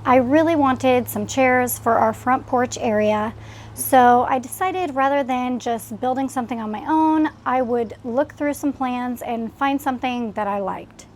I really wanted some chairs for our front porch area, so I decided rather than just building something on my own, I would look through some plans and find something that I liked.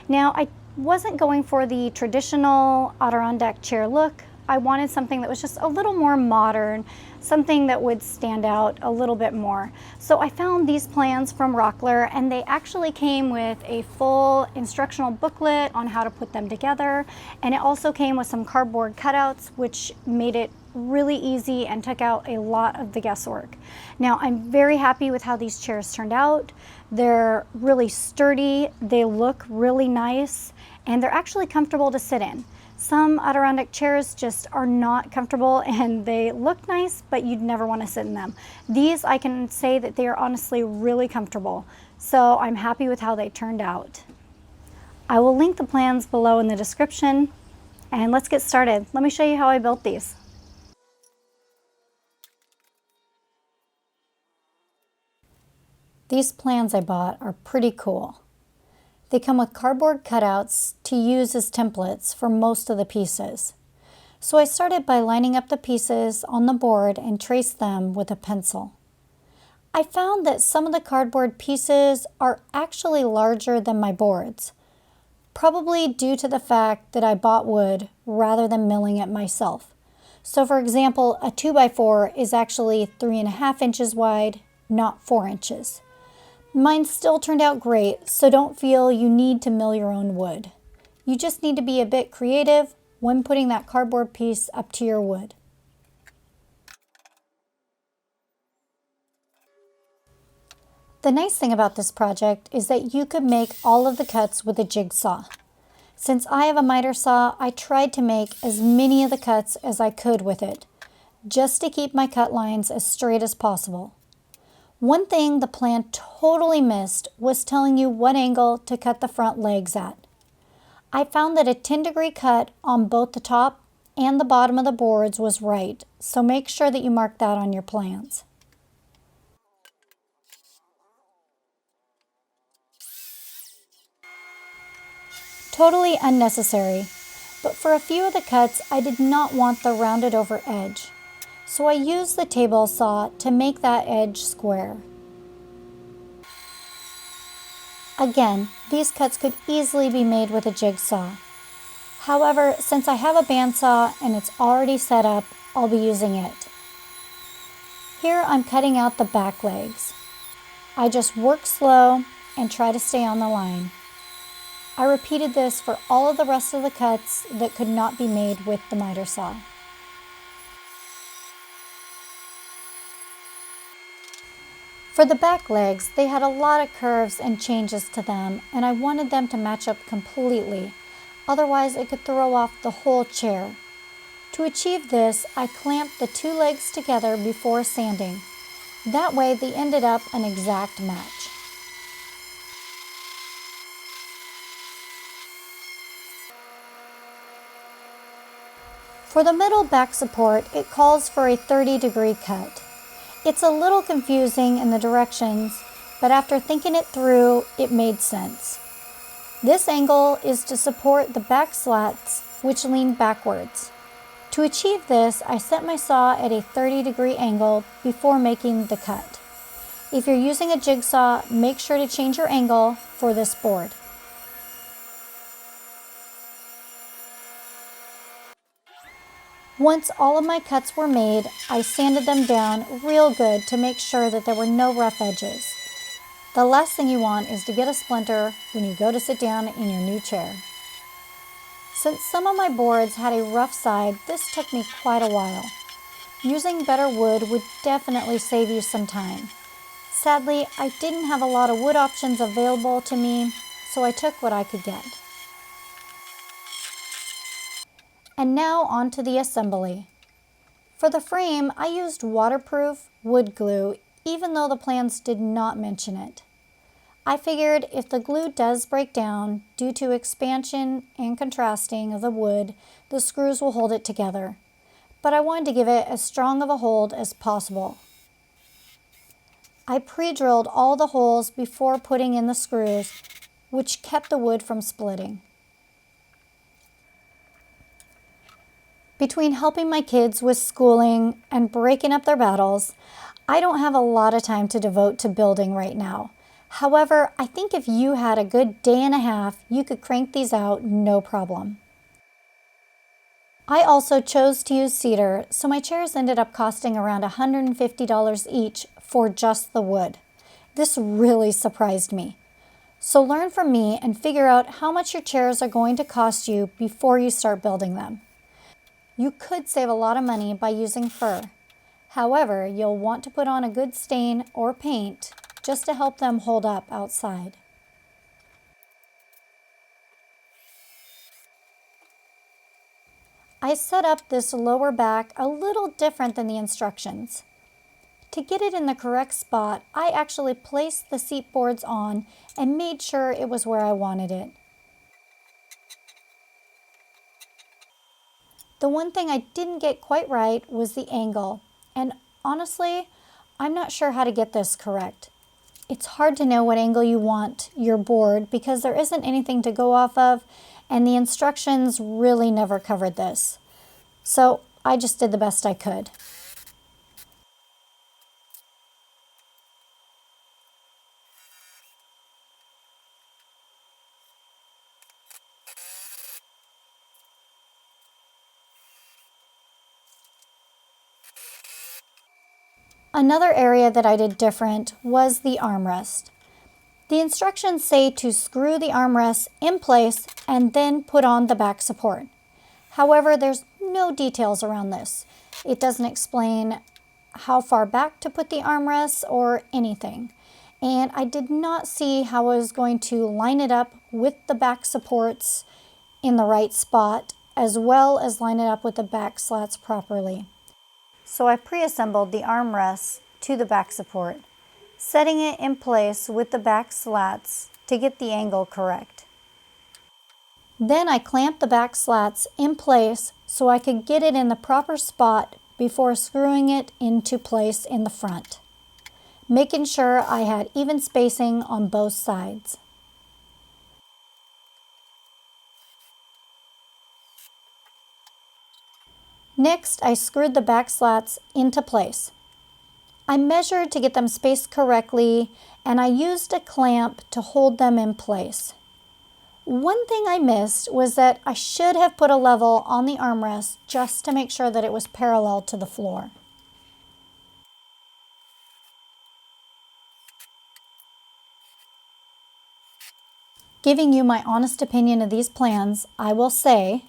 Now, I wasn't going for the traditional Adirondack chair look. I wanted something that was just a little more modern, something that would stand out a little bit more. So I found these plans from Rockler, and they actually came with a full instructional booklet on how to put them together, and it also came with some cardboard cutouts, which made it really easy and took out a lot of the guesswork. Now, I'm very happy with how these chairs turned out. They're really sturdy, they look really nice, and they're actually comfortable to sit in. Some Adirondack chairs just are not comfortable and they look nice, but you'd never want to sit in them. These, I can say that they are honestly really comfortable, so I'm happy with how they turned out. I will link the plans below in the description, and let's get started. Let me show you how I built these. These plans I bought are pretty cool. They come with cardboard cutouts to use as templates for most of the pieces. So I started by lining up the pieces on the board and traced them with a pencil. I found that some of the cardboard pieces are actually larger than my boards, probably due to the fact that I bought wood rather than milling it myself. So for example, a 2x4 is actually 3.5 inches wide, not 4 inches. Mine still turned out great, so don't feel you need to mill your own wood. You just need to be a bit creative when putting that cardboard piece up to your wood. The nice thing about this project is that you could make all of the cuts with a jigsaw. Since I have a miter saw, I tried to make as many of the cuts as I could with it, just to keep my cut lines as straight as possible. One thing the plan totally missed was telling you what angle to cut the front legs at. I found that a 10-degree cut on both the top and the bottom of the boards was right, so make sure that you mark that on your plans. Totally unnecessary, but for a few of the cuts I did not want the rounded over edge. So I used the table saw to make that edge square. Again, these cuts could easily be made with a jigsaw. However, since I have a bandsaw and it's already set up, I'll be using it. Here I'm cutting out the back legs. I just work slow and try to stay on the line. I repeated this for all of the rest of the cuts that could not be made with the miter saw. For the back legs, they had a lot of curves and changes to them, and I wanted them to match up completely. Otherwise, it could throw off the whole chair. To achieve this, I clamped the two legs together before sanding. That way, they ended up an exact match. For the middle back support, it calls for a 30-degree cut. It's a little confusing in the directions, but after thinking it through, it made sense. This angle is to support the back slats, which lean backwards. To achieve this, I set my saw at a 30-degree angle before making the cut. If you're using a jigsaw, make sure to change your angle for this board. Once all of my cuts were made, I sanded them down real good to make sure that there were no rough edges. The last thing you want is to get a splinter when you go to sit down in your new chair. Since some of my boards had a rough side, this took me quite a while. Using better wood would definitely save you some time. Sadly, I didn't have a lot of wood options available to me, so I took what I could get. And now on to the assembly. For the frame, I used waterproof wood glue, even though the plans did not mention it. I figured if the glue does break down due to expansion and contrasting of the wood, the screws will hold it together. But I wanted to give it as strong of a hold as possible. I pre-drilled all the holes before putting in the screws, which kept the wood from splitting. Between helping my kids with schooling and breaking up their battles, I don't have a lot of time to devote to building right now. However, I think if you had a good day and a half, you could crank these out no problem. I also chose to use cedar, so my chairs ended up costing around $150 each for just the wood. This really surprised me. So learn from me and figure out how much your chairs are going to cost you before you start building them. You could save a lot of money by using fir. However, you'll want to put on a good stain or paint just to help them hold up outside. I set up this lower back a little different than the instructions. To get it in the correct spot, I actually placed the seat boards on and made sure it was where I wanted it. The one thing I didn't get quite right was the angle, and honestly, I'm not sure how to get this correct. It's hard to know what angle you want your board because there isn't anything to go off of, and the instructions really never covered this. So I just did the best I could. Another area that I did different was the armrest. The instructions say to screw the armrest in place and then put on the back support. However, there's no details around this. It doesn't explain how far back to put the armrests or anything. And I did not see how I was going to line it up with the back supports in the right spot, as well as line it up with the back slats properly. So I pre-assembled the armrests to the back support, setting it in place with the back slats to get the angle correct. Then I clamped the back slats in place so I could get it in the proper spot before screwing it into place in the front, making sure I had even spacing on both sides. Next, I screwed the back slats into place. I measured to get them spaced correctly, and I used a clamp to hold them in place. One thing I missed was that I should have put a level on the armrest just to make sure that it was parallel to the floor. Giving you my honest opinion of these plans, I will say,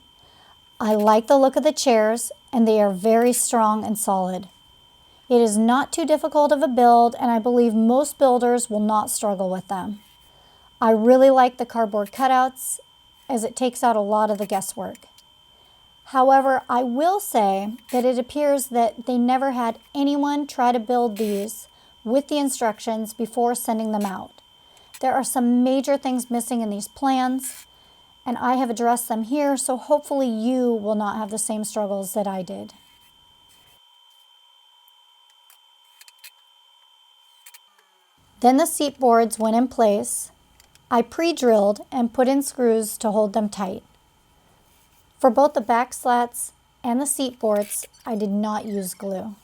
I like the look of the chairs and they are very strong and solid. It is not too difficult of a build and I believe most builders will not struggle with them. I really like the cardboard cutouts as it takes out a lot of the guesswork. However, I will say that it appears that they never had anyone try to build these with the instructions before sending them out. There are some major things missing in these plans, and I have addressed them here, so hopefully you will not have the same struggles that I did. Then the seat boards went in place. I pre-drilled and put in screws to hold them tight. For both the back slats and the seat boards, I did not use glue.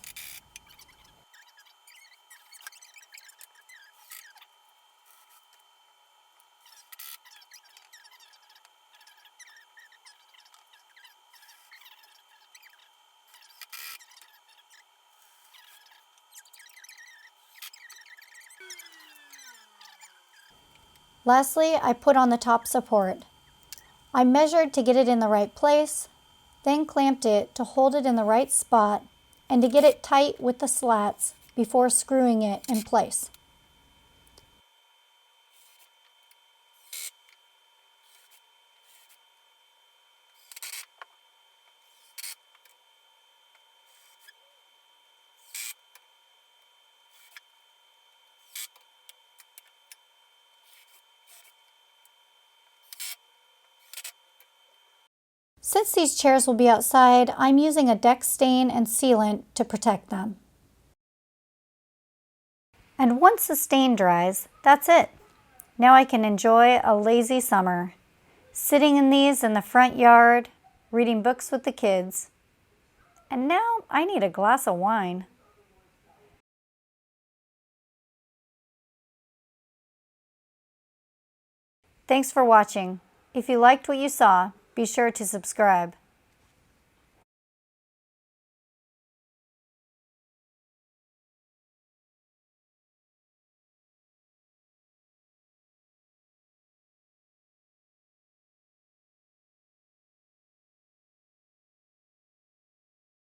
Lastly, I put on the top support. I measured to get it in the right place, then clamped it to hold it in the right spot and to get it tight with the slats before screwing it in place. Since these chairs will be outside, I'm using a deck stain and sealant to protect them. And once the stain dries, that's it. Now I can enjoy a lazy summer, sitting in these in the front yard, reading books with the kids. And now I need a glass of wine. Thanks for watching. If you liked what you saw, be sure to subscribe.